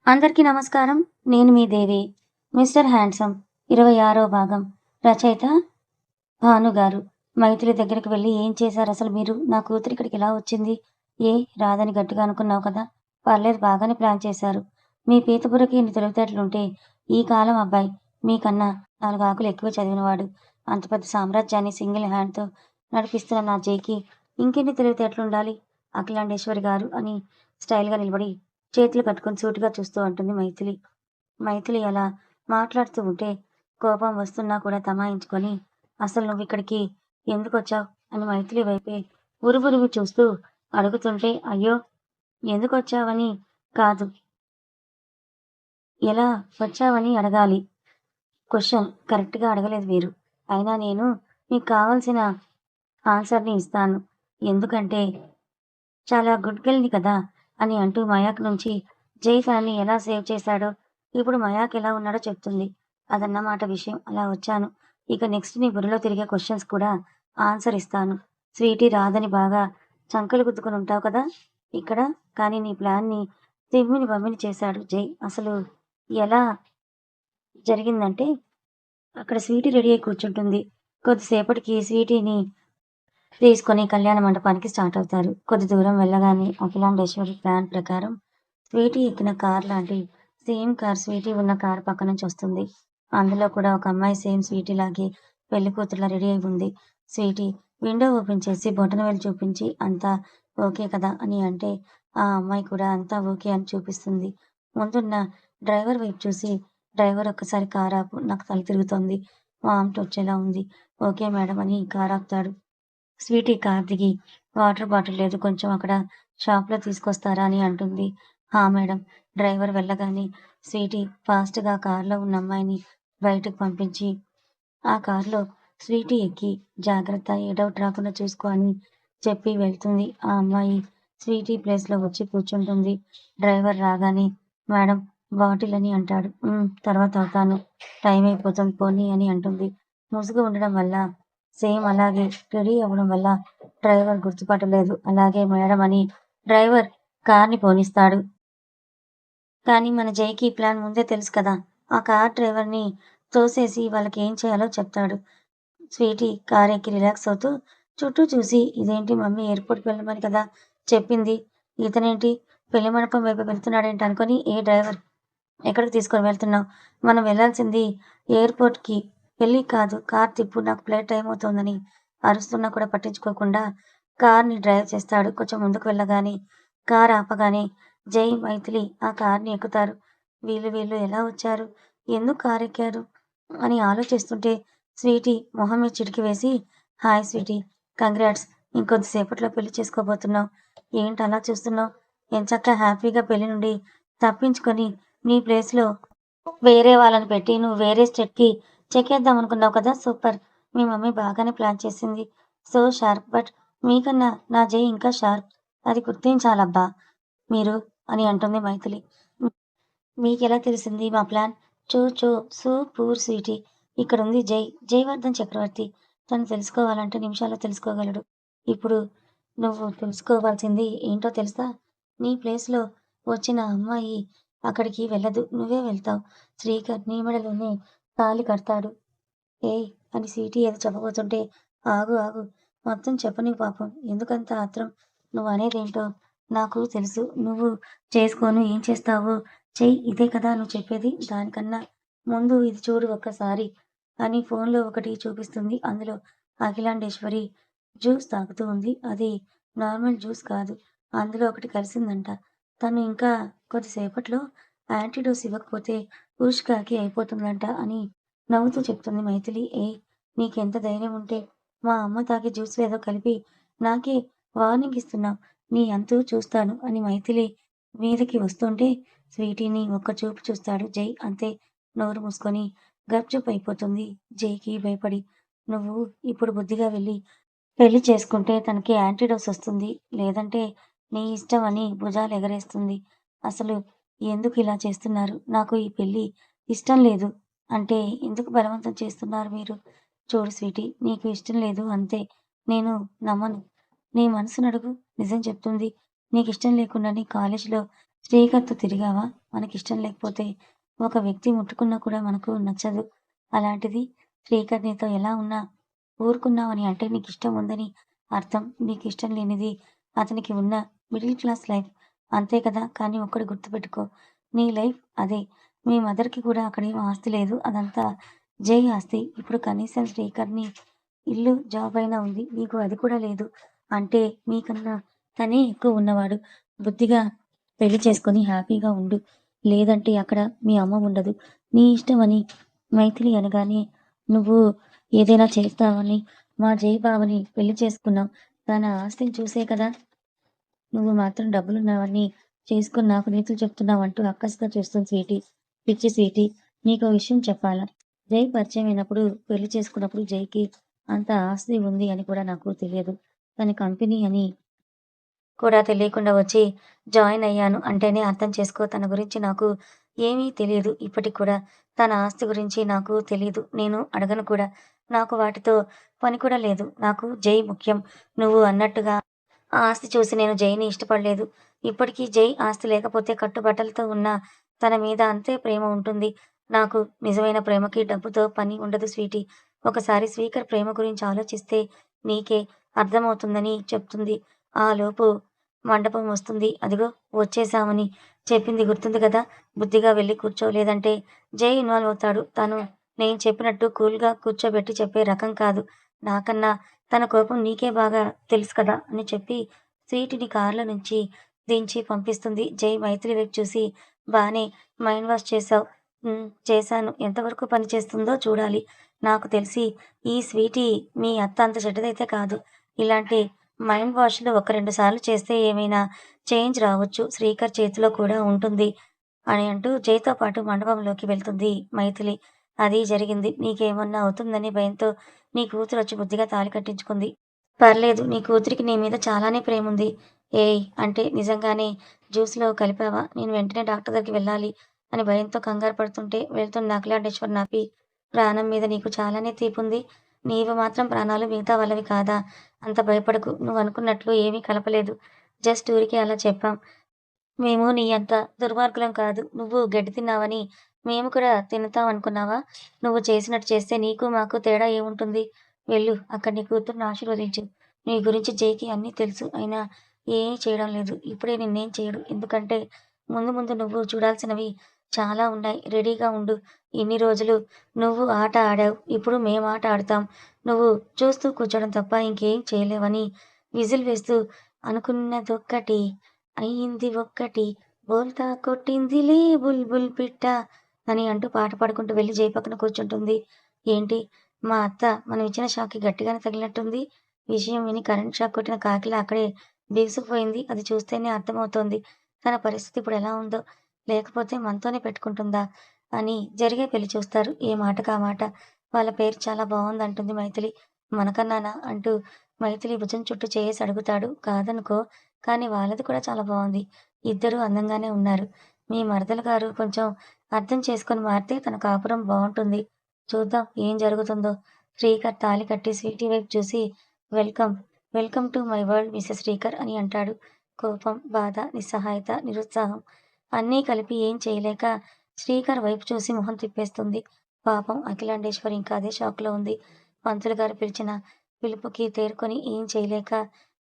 అందరికీ నమస్కారం. నేను మీ దేవి. 'మిస్టర్ హ్యాండ్సమ్' 26వ భాగం. రచయిత భాను గారు. మైథిలి దగ్గరికి వెళ్లి ఏం చేశారసలు మీరు? నా కూతురు ఇక్కడికెలా వచ్చింది? ఏ రాదని గట్టిగా అనుకున్నావు కదా! పర్లేదు బాగానే ప్లాన్ చేశారు. మీ పీతబుర్రకి ఇన్ని తెలివితేటలుంటే ఈ కాలం అబ్బాయి మీకన్నా 4 ఆకులు ఎక్కువే చదివినవాడు. అంత పెద్ద సామ్రాజ్యాన్ని సింగిల్ హ్యాండ్‌తో నడిపిస్తున్న నా జైకి ఇంకెన్ని తెలివితేటలుండాలి? అఖిలాండేశ్వరి గారు అని స్టైల్‌గా నిలబడి చేతులు కట్టుకొని సూటిగా చూస్తూ అంటుంది మైథిలి. మైథిలి అలా మాట్లాడుతూ ఉంటే కోపం వస్తున్నా కూడా తమాయించుకొని, "అసలు నువ్విక్కడికి ఎందుకొచ్చావు?" అని మైథిలి వైపే ఉరుమురుమి చూస్తూ అడుగుతుంటే, "అయ్యో! ఎందుకొచ్చావని కాదు, ఎలా వచ్చావని అడగాలి. క్వెషన్ కరెక్ట్‌గా అడగలేదు మీరు. అయినా నేను మీకు కావాల్సిన ఆన్సర్‌ని ఇస్తాను. ఎందుకంటే చాలా గుడ్ గర్ల్‌ని కదా!" అని అంటూ మయాక్ నుంచి జై తనని ఎలా సేవ్ చేశాడో, ఇప్పుడు మయాక్ ఎలా ఉన్నాడో చెప్తుంది. అదన్నమాట విషయం. అలా వచ్చాను. ఇక నెక్స్ట్ నీ బుర్రలో తిరిగే క్వెషన్స్ కూడా ఆన్సర్ ఇస్తాను. స్వీటీ రాదని బాగా చంకలు గుద్దుకొని ఉంటావు కదా ఇక్కడ. కానీ నీ ప్లాన్‌ని తిమ్మిని బమ్మిని చేశాడు జై. అసలు ఎలా జరిగిందంటే, అక్కడ స్వీటీ రెడీ అయి కూర్చుంటుంది. కొద్దిసేపటికి స్వీటీని తీసుకొని కళ్యాణ మండపానికి స్టార్ట్ అవుతారు. కొద్ది దూరం వెళ్ళగానే అఖిలాండేశ్వరి ప్లాన్ ప్రకారం స్వీటీ ఎక్కిన కార్ లాంటి సేమ్ కార్ స్వీటీ ఉన్న కార్ పక్క నుంచి వస్తుంది. అందులో కూడా ఒక అమ్మాయి సేమ్ స్వీటీ లాగే పెళ్లి కూతురులా రెడీ అయి ఉంది. స్వీటీ విండో ఓపెన్ చేసి బొటనవేలు చూపించి అంతా ఓకే కదా అని అంటే ఆ అమ్మాయి కూడా అంతా ఓకే అని చూపిస్తుంది. ముందున్న డ్రైవర్ వైపు చూసి, డ్రైవర్ ఒక్కసారి కార్ ఆపు, నాకు తల తిరుగుతోంది, వామిట్ వచ్చేలా ఉంది. ఓకే మేడం అని కార్ ఆపుతాడు. స్వీటీ కార్ దిగి వాటర్ బాటిల్ లేదు, కొంచెం అక్కడ షాప్‌లో తీసుకొస్తారా అని అంటుంది. హా మేడం. డ్రైవర్ వెళ్ళగానే స్వీటీ ఫాస్ట్‌గా కార్‌లో ఉన్న అమ్మాయిని బయటకు పంపించి, ఆ కార్‌లో స్వీటీ ఎక్కి జాగ్రత్త, ఏ డౌట్ రాకుండా చూసుకో అని చెప్పి వెళ్తుంది. ఆ అమ్మాయి స్వీటీ ప్లేస్‌లో వచ్చి కూర్చుంటుంది. డ్రైవర్ రాగానే మేడం బాటిల్ అని అంటాడు. తర్వాత అవుతాను. టైం అయిపోతుంది పోనీ అని అంటుంది. ముసుగు ఉండడం వల్ల సేమ్ అలాగే రెడీ అవ్వడం వల్ల డ్రైవర్ గుర్తుపట్టలేదు. అలాగే మేడం అని డ్రైవర్ కార్‌ని పోనిస్తాడు. కానీ మన జైకి ఈ ప్లాన్ ముందే తెలుసు కదా! ఆ కార్ డ్రైవర్‌ని తోసేసి వాళ్ళకేం చేయాలో చెప్తాడు. స్వీటీ కారెక్కి రిలాక్స్ అవుతూ చుట్టూ చూసి, ఇదేంటి మమ్మీ ఎయిర్‌పోర్ట్‌కి వెళ్ళమని కదా చెప్పింది. ఇతనేంటి పెళ్లి మండపం వైపు వెళ్తున్నాడేంటి అనుకోని, ఏ డ్రైవర్ ఎక్కడికి తీసుకొని వెళ్తున్నావు? మనం వెళ్ళాల్సింది ఎయిర్‌పోర్ట్‌కి, పెళ్ళికి కాదు. కార్ తిప్పు, నాకు ఫ్లైట్ టైమ్ అవుతోందని అరుస్తున్నా కూడా పట్టించుకోకుండా కార్‌ని డ్రైవ్ చేస్తాడు. కొంచెం ముందుకు వెళ్ళగానే కార్ ఆపగానే జై, మైథిలి ఆ కార్‌ని ఎక్కుతారు. వీళ్ళు ఎలా వచ్చారు? ఎందుకు కారెక్కారు? అని ఆలోచిస్తుంటే స్వీటీ మొహం మీద చిటికి వేసి, హాయ్ స్వీటీ, కంగ్రాట్స్, ఇంకొద్ది సేపట్లో పెళ్లి చేసుకోబోతున్నావు. ఏంటి అలా చూస్తున్నావు? ఎంచక్కా హ్యాపీగా పెళ్లి నుండి తప్పించుకొని నీ ప్లేస్‌లో వేరే వాళ్ళని పెట్టి నువ్వు వేరే స్టేట్‌కి చెక్కేద్దాం అనుకున్నావు కదా! సూపర్. మీ మమ్మీ బాగానే ప్లాన్ చేసింది. So sharp. బట్ మీకన్నా నా జై ఇంకా షార్ప్. అది గుర్తించాలబ్బా మీరు అని అంటుంది మైథిలి. మీకెలా తెలిసింది మా ప్లాన్? చో చో సో పూర్ స్వీటీ. ఇక్కడుంది జై. జయవర్ధన్ చక్రవర్తి. తను తెలుసుకోవాలంటే నిమిషాల్లో తెలుసుకోగలడు. ఇప్పుడు నువ్వు తెలుసుకోవాల్సింది ఏంటో తెలుసా? నీ ప్లేస్‌లో వచ్చిన అమ్మాయి అక్కడికి వెళ్ళదు. నువ్వే వెళ్తావు. శ్రీకర్ నీ మెడలోనే తాళి కడతాడు. ఏయ్! అని స్వీటీ ఏదో చెప్పబోతుంటే, ఆగు ఆగు, మొత్తం చెప్పనివ్వు పాపం. ఎందుకంత ఆత్రం? నువ్వనేదేంటో నాకు తెలుసు. నువ్వు చేసుకోను, ఏం చేస్తావో చెయ్యి. ఇదే కదా నువ్వు చెప్పేది? దానికన్నా ముందు ఇది చూడు ఒక్కసారి అని ఫోన్‌లో ఒకటి చూపిస్తుంది. అందులో అఖిలాండేశ్వరి జ్యూస్ తాగుతూ ఉంది. అది నార్మల్ జ్యూస్ కాదు. అందులో ఒకటి కలిసిందంట. తను ఇంకా కొద్దిసేపట్లో యాంటీడోస్ ఇవ్వకపోతే ఉష్కాకి అయిపోతుందంట అని నవ్వుతూ చెప్తుంది మైథిలి. ఏయ్! నీకెంత ధైర్యం ఉంటే మా అమ్మ తాగే జ్యూస్‌లో ఏదో కలిపి నాకే వార్నింగ్ ఇస్తున్నావు. నీ అంతు చూస్తాను అని మైథిలి మీదకి వస్తుంటే స్వీటీని ఒక్క చూపు చూస్తాడు జై. అంతే, నోరు మూసుకొని గప్చుప్ అయిపోతుంది జైకి భయపడి. నువ్వు ఇప్పుడు బుద్ధిగా వెళ్ళి పెళ్లి చేసుకుంటే తనకి యాంటీడోస్ వస్తుంది. లేదంటే నీ ఇష్టం అని భుజాలెగరేస్తుంది. అసలు ఎందుకు ఇలా చేస్తున్నారు? నాకు ఈ పెళ్లి ఇష్టం లేదు అంటే ఎందుకు బలవంతం చేస్తున్నారు మీరు? చూడు స్వీటీ, నీకు ఇష్టం లేదు అంతే. నేను నమ్మను. నీ మనసునడుగు, నిజం చెప్తుంది. నీకిష్టం లేకుండానే కాలేజీలో శ్రీకర్‌తో తిరిగావా? మనకిష్టం లేకపోతే ఒక వ్యక్తి ముట్టుకున్నా కూడా మనకు నచ్చదు. అలాంటిది శ్రీకర్ నీతో ఎలా ఉన్నా ఊరుకున్నావని అంటే నీకిష్టం ఉందని అర్థం. నీకిష్టం లేనిది అతనికి ఉన్న మిడిల్ క్లాస్ లైఫ్. అంతే కదా! కానీ ఒక్కటి గుర్తుపెట్టుకో. నీ లైఫ్ అదే. మీ మదర్‌కి కూడా అక్కడేం ఆస్తి లేదు. అదంతా జై ఆస్తి. ఇప్పుడు కనీసం శ్రీకర్‌ని ఇల్లు, జాబ్ అయినా ఉంది. నీకు అది కూడా లేదు. అంటే మీకన్నా తనే ఎక్కువ ఉన్నవాడు. బుద్ధిగా పెళ్లి చేసుకొని హ్యాపీగా ఉండు. లేదంటే అక్కడ మీ అమ్మ ఉండదు. నీ ఇష్టమని మైథిలి అనగానే నువ్వు ఏదైనా చేస్తావని మా జై బావని పెళ్లి చేసుకున్నావు. తన ఆస్తిని చూసే కదా! నువ్వు మాత్రం డబ్బులున్నవాడిని చేసుకొని నాకు నీతులు చెప్తున్నావంటూ అక్కసుగా చూస్తుంది స్వీటీ. పిచ్చి స్వీటీ. నీకో విషయం చెప్పాలా? జై పరిచయమైనప్పుడు పెళ్లి చేసుకున్నప్పుడు జైకి అంత ఆస్తి ఉంది అని కూడా నాకు తెలియదు. తన కంపెనీ అని కూడా తెలియకుండా వచ్చి జాయిన్ అయ్యాను అంటేనే అర్థం చేసుకో. తన గురించి నాకు ఏమీ తెలీదు. ఇప్పటికి కూడా తన ఆస్తి గురించి నాకు తెలీదు. నేను అడగను కూడా. నాకు వాటితో పని కూడా లేదు. నాకు జై ముఖ్యం. నువ్వు అన్నట్టుగా ఆ ఆస్తి చూసి నేను జైని ఇష్టపడలేదు. ఇప్పటికీ జై ఆస్తి లేకపోతే కట్టుబట్టలతో ఉన్న తన మీద అంతే ప్రేమ ఉంటుంది. నాకు నిజమైన ప్రేమకి డబ్బుతో పని ఉండదు స్వీటీ. ఒకసారి స్పీకర్ ప్రేమ గురించి ఆలోచిస్తే నీకే అర్థమవుతుందని చెప్తుంది. ఆలోపు మండపం వస్తుంది. అదిగో వచ్చేశామని చెప్పింది గుర్తుంది గదా! బుద్ధిగా వెళ్లి కూర్చో. లేదంటే జై ఇన్వాల్వ్ అవుతాడు. తను నేను చెప్పినట్టు కూల్‌గా కూర్చోబెట్టి చెప్పే రకం కాదు. నాకన్నా తన కోపం నీకే బాగా తెలుసు కదా! అని చెప్పి స్వీటీని కార్‌లో నుంచి దించి పంపిస్తుంది. జై మైథిలి వైపు చూసి బానే మైండ్ వాష్ చేశావు. చేశాను. ఎంతవరకు పని చేస్తుందో చూడాలి. నాకు తెలిసి ఈ స్వీటీ మీ అత్త అంత చెడ్డదైతే కాదు. ఇలాంటి మైండ్ వాష్‌లు ఒక 2 సార్లు చేస్తే ఏమైనా చేంజ్ రావచ్చు. శ్రీకర్ చేతిలో కూడా ఉంటుంది అని అంటూ జైతో పాటు మండపంలోకి వెళ్తుంది మైథిలి. అది జరిగింది. నీకేమన్నా అవుతుందని భయంతో నీ కూతురొచ్చి బుద్ధిగా తాళి కట్టించుకుంది. పర్లేదు. నీ కూతురికి నీ మీద చాలానే ప్రేముంది. ఏయ్! అంటే నిజంగానే జ్యూస్‌లో కలిపావా? నేను వెంటనే డాక్టర్ దగ్గరికి వెళ్ళాలి అని భయంతో కంగారు పడుతుంటే వెళ్తున్న అఖిలాండేశ్వరిని ఆపి, ప్రాణం మీద నీకు చాలానే తీపుంది. నీవి మాత్రం ప్రాణాలు మిగతా వాళ్ళవి కాదా? అంత భయపడకు. నువ్వనుకున్నట్లు ఏమీ కలపలేదు. జస్ట్ ఊరికే అలా చెప్పాం. మేము నీ అంత దుర్మార్గులం కాదు. నువ్వు గడ్డి తిన్నావని మేము కూడా తినతాం అనుకున్నావా? నువ్వు చేసినట్టు చేస్తే నీకు, మాకు తేడా ఏముంటుంది? వెళ్ళు. అక్కడ నీ కూతుర్ని ఆశీర్వదించు. నీ గురించి జైకి అన్నీ తెలుసు. అయినా ఏమీ చేయడం లేదు. ఇప్పుడే నిన్నేం చేయడు. ఎందుకంటే ముందు ముందు నువ్వు చూడాల్సినవి చాలా ఉన్నాయి. రెడీగా ఉండు. ఇన్ని రోజులు నువ్వు ఆట ఆడావు. ఇప్పుడు మేం ఆట ఆడతాం. నువ్వు చూస్తూ కూర్చోవడం తప్ప ఇంకేం చేయలేవని విజిల్ వేస్తూ అనుకున్నదొక్కటి అయింది ఒక్కటి, బోల్తా కొట్టిందిలే బుల్బుల్ పిట్ట అని అంటూ పాట పాడుకుంటూ వెళ్లి జై పక్కన కూర్చుంటుంది. ఏంటి మా అత్త మనం ఇచ్చిన షాక్‌కి గట్టిగానే తగిలినట్టుంది. విషయం విని కరెంట్ షాక్ కొట్టిన కాకిలా అక్కడే బిగుసుకుపోయింది. అది చూస్తేనే అర్థమవుతోంది. తన పరిస్థితి ఇప్పుడు ఎలా ఉందో. లేకపోతే మనతోనే పెట్టుకుంటుందా? అని జరిగే పెళ్లి చూస్తారు. ఏ మాటకా మాట. వాళ్ళ పేరు చాలా బావుందంటుంది మైథిలి. మనకన్నానా? అంటూ మైథిలి భుజం చుట్టూ చేయేసి అడుగుతాడు. కాదనుకో. కానీ వాళ్ళది కూడా చాలా బావుంది. ఇద్దరూ అందంగానే ఉన్నారు. మీ మరదలు గారు కొంచెం అర్థం చేసుకొని మారితే తన కాపురం బావుంటుంది. చూద్దాం ఏం జరుగుతుందో. శ్రీకర్ తాళి కట్టి స్వీటీ వైపు చూసి welcome, welcome to my world Mrs Srikar అని అంటాడు. కోపం, బాధ, నిస్సహాయత, నిరుత్సాహం అన్నీ కలిపి ఏం చేయలేక శ్రీకర్ వైపు చూసి మొహం తిప్పేస్తుంది. పాపం అఖిలాండేశ్వరి ఇంకా అదే షాక్‌లో ఉంది. పంతులు గారు పిలిచిన పిలుపుకి తేరుకొని ఏం చేయలేక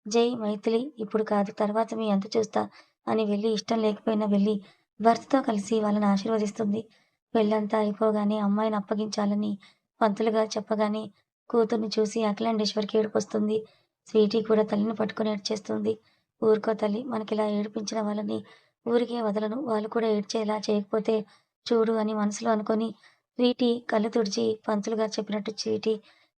జై మైథిలి ఇప్పుడు కాదు తర్వాత మీ అంతు చూస్తా అని వెళ్ళి ఇష్టం లేకపోయినా వెళ్ళి భర్తతో కలిసి వాళ్ళని ఆశీర్వదిస్తుంది. పెళ్ళంతా అయిపోగానే అమ్మాయిని అప్పగించాలని పంతులు గారు చెప్పగానే కూతుర్ని చూసి అఖిలాండేశ్వరికి ఏడుపొస్తుంది. స్వీటీ కూడా తల్లిని పట్టుకొని ఏడ్చేస్తుంది. ఊరుకో తల్లి మనకిలా ఏడిపించిన వాళ్ళని ఊరికే వదలను. వాళ్ళు కూడా ఏడ్చేలా చేయకపోతే చూడు అని మనసులో అనుకొని స్వీటీ కళ్ళు తుడిచి పంతులు గారు చెప్పినట్టు స్వీటీ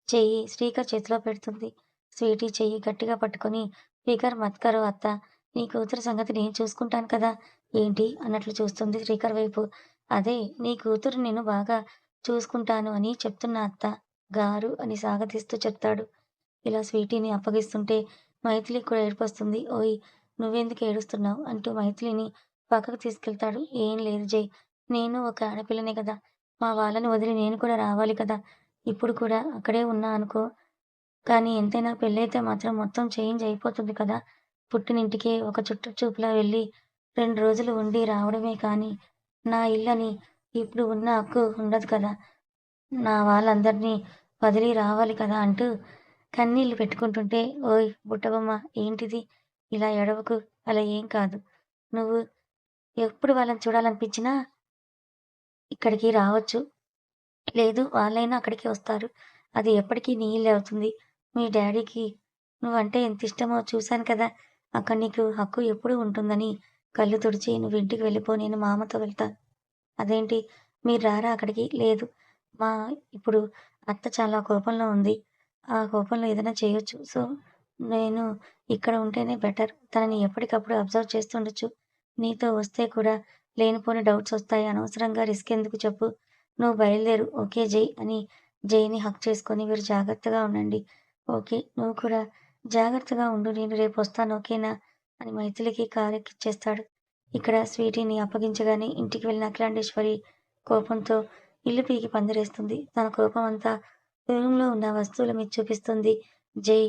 చెయ్యి శ్రీకర్ చేతిలో పెడుతుంది. స్వీటీ చెయ్యి గట్టిగా పట్టుకొని "ఫికర్ మత్ కరో అత్తా! నీ కూతురు సంగతి నేను చూసుకుంటాను కదా!" ఏంటి? అన్నట్లు చూస్తుంది శ్రీకర్ వైపు. అదే నీ కూతురు నిన్ను బాగా చూసుకుంటాను అని చెప్తున్నా అత్తా గారు అని సాగదీస్తూ చెప్తాడు. ఇలా స్వీటీని అప్పగిస్తుంటే మైథిలికి కూడా ఏడుపొస్తుంది. ఓయ్! నువ్వెందుకు ఏడుస్తున్నావు? అంటూ మైథిలిని పక్కకు తీసుకెళ్తాడు. ఏం లేదు జై. నేను ఒక ఆడపిల్లనే కదా! మా వాళ్ళని వదిలి నేను కూడా రావాలి కదా! ఇప్పుడు కూడా అక్కడే ఉన్నా అనుకో. కానీ ఎంతైనా పెళ్ళైతే మాత్రం మొత్తం చేంజ్ అయిపోతుంది కదా! పుట్టినింటికే ఒక చుట్ట చూపులా వెళ్ళి 2 రోజులు ఉండి రావడమే కానీ, నా ఇల్లని ఇప్పుడు ఉన్న హక్కు ఉండదు కదా! నా వాళ్ళందరినీ వదిలి రావాలి కదా! అంటూ కన్నీళ్లు పెట్టుకుంటుంటే, "ఓయ్ బుట్టబొమ్మ ఏంటిది? ఇలా ఏడవకు. అలా ఏం కాదు. నువ్వు ఎప్పుడు వాళ్ళని చూడాలనిపించినా ఇక్కడికి రావచ్చు. లేదు వాళ్ళైనా అక్కడికే వస్తారు. అది ఎప్పటికి నీ ఇల్లే అవుతుంది. మీ డ్యాడీకి నువ్వంటే ఎంత ఇష్టమో చూశాను కదా! అక్కడ నీకు హక్కు ఎప్పుడూ ఉంటుందని కళ్ళు తుడిచి నువ్వు ఇంటికి వెళ్ళిపో. నేను మా అమ్మతో వెళ్తా." "అదేంటి మీరు రారా అక్కడికి?" "లేదు. మా ఇప్పుడు అత్త చాలా కోపంలో ఉంది. ఆ కోపంలో ఏదైనా చేయొచ్చు. సో, నేను ఇక్కడ ఉంటేనే బెటర్. తనని ఎప్పటికప్పుడు అబ్జర్వ్ చేస్తుండొచ్చు. నీతో వస్తే కూడా లేనిపోని డౌట్స్ వస్తాయి. అనవసరంగా రిస్క్ ఎందుకు చెప్పు. నువ్వు బయలుదేరు. ఓకే జై" అని జైని హగ్ చేసుకొని "మీరు జాగ్రత్తగా ఉండండి. ఓకే. నువ్వు కూడా జాగ్రత్తగా ఉండు. నేను రేపొస్తాను ఓకేనా" అని మైథిలికి కారెక్కిచ్చేస్తాడు. ఇక్కడ స్వీటీని అప్పగించగానే ఇంటికి వెళ్ళిన అఖిలాండేశ్వరి కోపంతో ఇల్లు పీకి పందిరేస్తుంది. తన కోపమంతా రూమ్‌లో ఉన్న వస్తువుల మీద చూపిస్తుంది. "జై,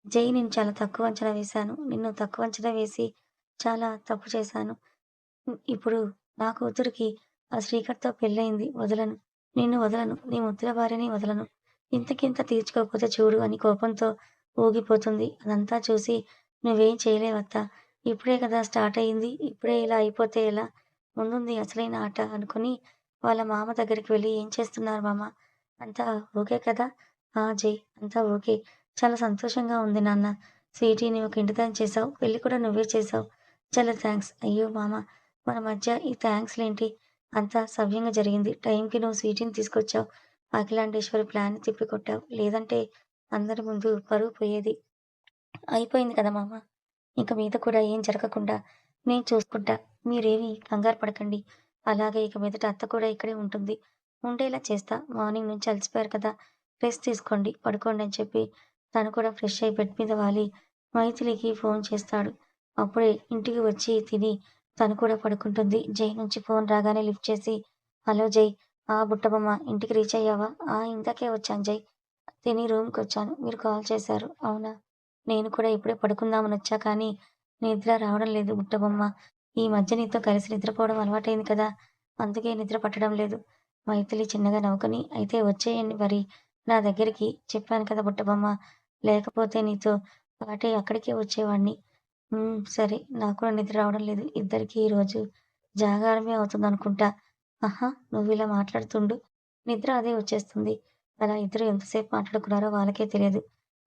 జై నేను చాలా తక్కువ అంచనా వేశాను. నిన్ను తక్కువ అంచనా వేసి చాలా తప్పు చేశాను. ఇప్పుడు నా కూతురికి ఆ శ్రీకర్‌తో పెళ్లయింది. వదలను. నిన్ను వదలను. నీ ముద్దుల భార్యని వదలను. ఇంతకింత తీర్చుకోకపోతే చూడు" అని కోపంతో ఊగిపోతుంది. అదంతా చూసి "నువ్వేం చేయలేవత్తా. ఇప్పుడే కదా స్టార్ట్ అయింది. ఇప్పుడే ఇలా అయిపోతే ఎలా? ముందుంది అసలైన ఆట" అనుకుని వాళ్ళ మామ దగ్గరికి వెళ్లి "ఏం చేస్తున్నారు మామ? అంతా ఓకే కదా?" "ఆ! జై అంతా ఓకే. చాలా సంతోషంగా ఉంది నాన్న. స్వీటీని ఒక ఇంటిదాన్ని చేశావు. పెళ్లి కూడా నువ్వే చేశావు. చాలా థాంక్స్." "అయ్యో మామ మన మధ్య ఈ థాంక్స్‌లేంటి? అంతా సవ్యంగా జరిగింది. టైంకి నువ్వు స్వీటీని తీసుకొచ్చావు. అఖిలాండేశ్వరి ప్లాన్‌ని తిప్పికొట్టావు. లేదంటే అందరి ముందు పరువు పోయేది. అయిపోయింది కదా మామ! ఇక మీద కూడా ఏం జరగకుండా నేను చూసుకుంటా. మీరేమీ కంగారు పడకండి. అలాగే ఇక మీదట అత్త కూడా ఇక్కడే ఉంటుంది. ఉండేలా చేస్తా. మార్నింగ్ నుంచి అలసిపోయారు కదా! రెస్ట్ తీసుకోండి, పడుకోండి అని చెప్పి తను కూడా ఫ్రెష్ అయ్యి బెడ్ మీద వాలి మైథిలికి ఫోన్ చేస్తాడు. అప్పుడే ఇంటికి వచ్చి తిని తను కూడా పడుకుంటుంది. జై నుంచి ఫోన్ రాగానే లిఫ్ట్ చేసి, "హలో జై. ఆ! బుట్టబొమ్మ ఇంటికి రీచ్ అయ్యావా? ఆ! ఇందాకే వచ్చాను జై. తిని రూమ్‌కొచ్చాను. మీరు కాల్ చేశారు. అవునా? నేను కూడా ఇప్పుడే పడుకుందామనొచ్చా కానీ, నిద్ర రావడం లేదు బుట్టబొమ్మ. ఈ మధ్య నీతో కలిసి నిద్రపోవడం అలవాటయింది కదా! అందుకే నిద్ర పట్టడం లేదు." మైథిలి చిన్నగా నవ్వుకొని, "అయితే వచ్చేయండి మరి నా దగ్గరికి. చెప్పాను కదా బుట్టబొమ్మ. లేకపోతే నీతో పాటే అక్కడికే వచ్చేవాడిని." సరే. నాకు కూడా నిద్ర రావడం లేదు. ఇద్దరికీ ఈరోజు జాగారమే అవుతుందనుకుంటా." "ఆహా! నువ్విలా మాట్లాడుతుండు. నిద్ర అదే వచ్చేస్తుంది." అలా ఇద్దరు ఎంతసేపు మాట్లాడుకున్నారో వాళ్ళకే తెలియదు.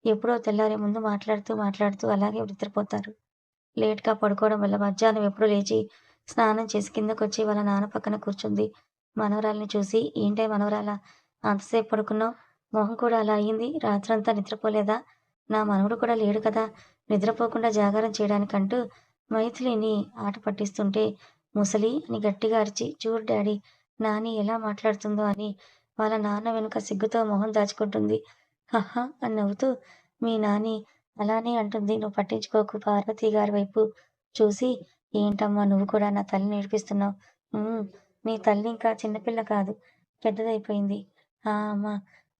ఎప్పుడో తెల్లారే ముందు మాట్లాడుతూ అలాగే నిద్రపోతారు. లేట్‌గా పడుకోవడం వల్ల మధ్యాహ్నం ఎప్పుడో లేచి స్నానం చేసి కిందకొచ్చి వాళ్ళ నాన్న పక్కన కూర్చుంది. మనవరాలిని చూసి, "ఏంటే మనవరాలా అంతసేపు పడుకున్నావు? మొహం కూడా అలా అయింది. రాత్రంతా నిద్రపోలేదా? నా మనవడు కూడా లేడు కదా! నిద్రపోకుండా జాగారం చేయడానికంటూ" మైథిలిని ఆట పట్టిస్తుంటే, "ముసలి" అని గట్టిగా అరిచి, "చూడు డాడీ నాని ఎలా మాట్లాడుతుందో" అని వాళ్ళ నాన్న వెనుక సిగ్గుతో మొహం దాచుకుంటుంది. హహ! అని నవ్వుతూ, "మీ నాని అలానే అంటుంది. నువ్వు పట్టించుకోకు." పార్వతి గారి వైపు చూసి, "ఏంటమ్మా నువ్వు కూడా నా తల్లిని ఏడిపిస్తున్నావు?" "హ్మ్. మీ తల్లి ఇంకా చిన్నపిల్ల కాదు. పెద్దదయిపోయింది." "ఆ! అమ్మా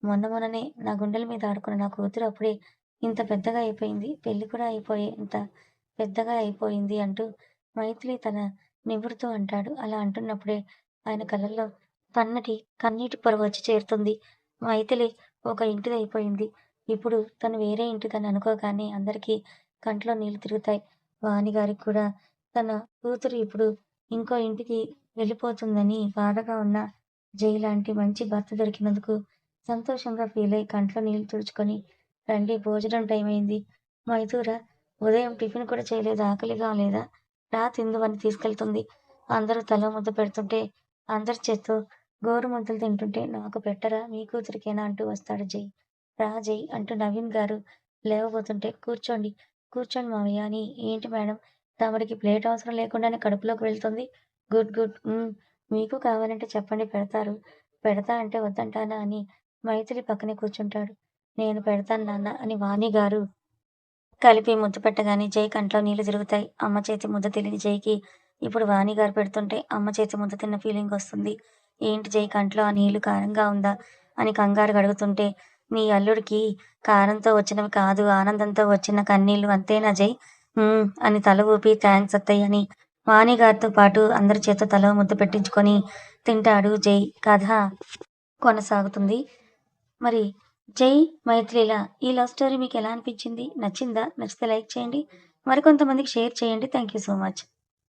మొన్ననే నా గుండెల మీద ఆడుకున్న నా కూతురు అప్పుడే ఇంత పెద్దగా అయిపోయింది. పెళ్లి కూడా అయిపోయేంత పెద్దగా అయిపోయింది" అంటూ మైథిలి తల నిమురుతూ అంటాడు. అలా అంటున్నప్పుడే ఆయన కళ్ళల్లో సన్నటి కన్నీటి పొర వచ్చి చేరుతుంది. మైథిలి ఒక ఇంటిదయిపోయింది. ఇప్పుడు తను వేరే ఇంటిదని అనుకోగానే అందరికీ కంట్లో నీళ్లు తిరుగుతాయి. వాణి గారికి కూడా తన కూతురు ఇప్పుడు ఇంకో ఇంటికి వెళ్ళిపోతుందని బాధగా ఉన్న జై లాంటి మంచి భర్త దొరికినందుకు సంతోషంగా ఫీలయ్యి కంట్లో నీళ్లు తుడుచుకొని, "రండి భోజనం టైం అయింది. మైథూర ఉదయం టిఫిన్ కూడా చేయలేదు. ఆకలిగా లేదా? రా తిందువు" అని తీసుకెళ్తుంది. అందరూ తలో ముద్ద పెడుతుంటే అందరి చేత్తో గోరుముద్దలు తింటుంటే, "నాకు పెట్టరా? మీ కూతురికేనా?" అంటూ వస్తాడు జై. "రా జై" అంటూ నవీన్ గారు లేవబోతుంటే, "కూర్చోండి, కూర్చోండి మావయ్య" అని, "ఏంటి మేడం తమరికి ప్లేట్ అవసరం లేకుండానే కడుపులోకి వెళ్తుంది. Good good. మీకు కావాలంటే చెప్పండి పెడతారు. పెడతా అంటే వద్దంటానా" అని మైథిలి పక్కనే కూర్చుంటాడు. "నేను పెడతాను నాన్న" అని వాణి గారు కలిపి ముద్ద పెట్టగానే జై కంట్లో నీళ్లు తిరుగుతాయి. అమ్మ చేతి ముద్ద తెలియని జైకి ఇప్పుడు వాణి గారు పెడుతుంటే అమ్మ చేతి ముద్ద తిన్న ఫీలింగొస్తుంది. "ఏంటి జై కంట్లో ఆ నీళ్లు కారంగా ఉందా?" అని కంగారుగా అడుగుతుంటే, "మీ అల్లుడికి కారంతో వచ్చినవి కాదు ఆనందంతో వచ్చిన కన్నీళ్లు అంతేనా జై?" అని తల ఊపి "థాంక్స్ అత్తయ్య" అని వాణి గారితో పాటు అందరి చేత తలో ముద్ద పెట్టించుకొని తింటాడు జై. కథ కొనసాగుతుంది. మరి జై, మైథిలీల ఈ లవ్ స్టోరీ మీకు ఎలా అనిపించింది? నచ్చిందా? నచ్చితే లైక్ చేయండి. మరికొంతమందికి షేర్ చేయండి. Thank you so much.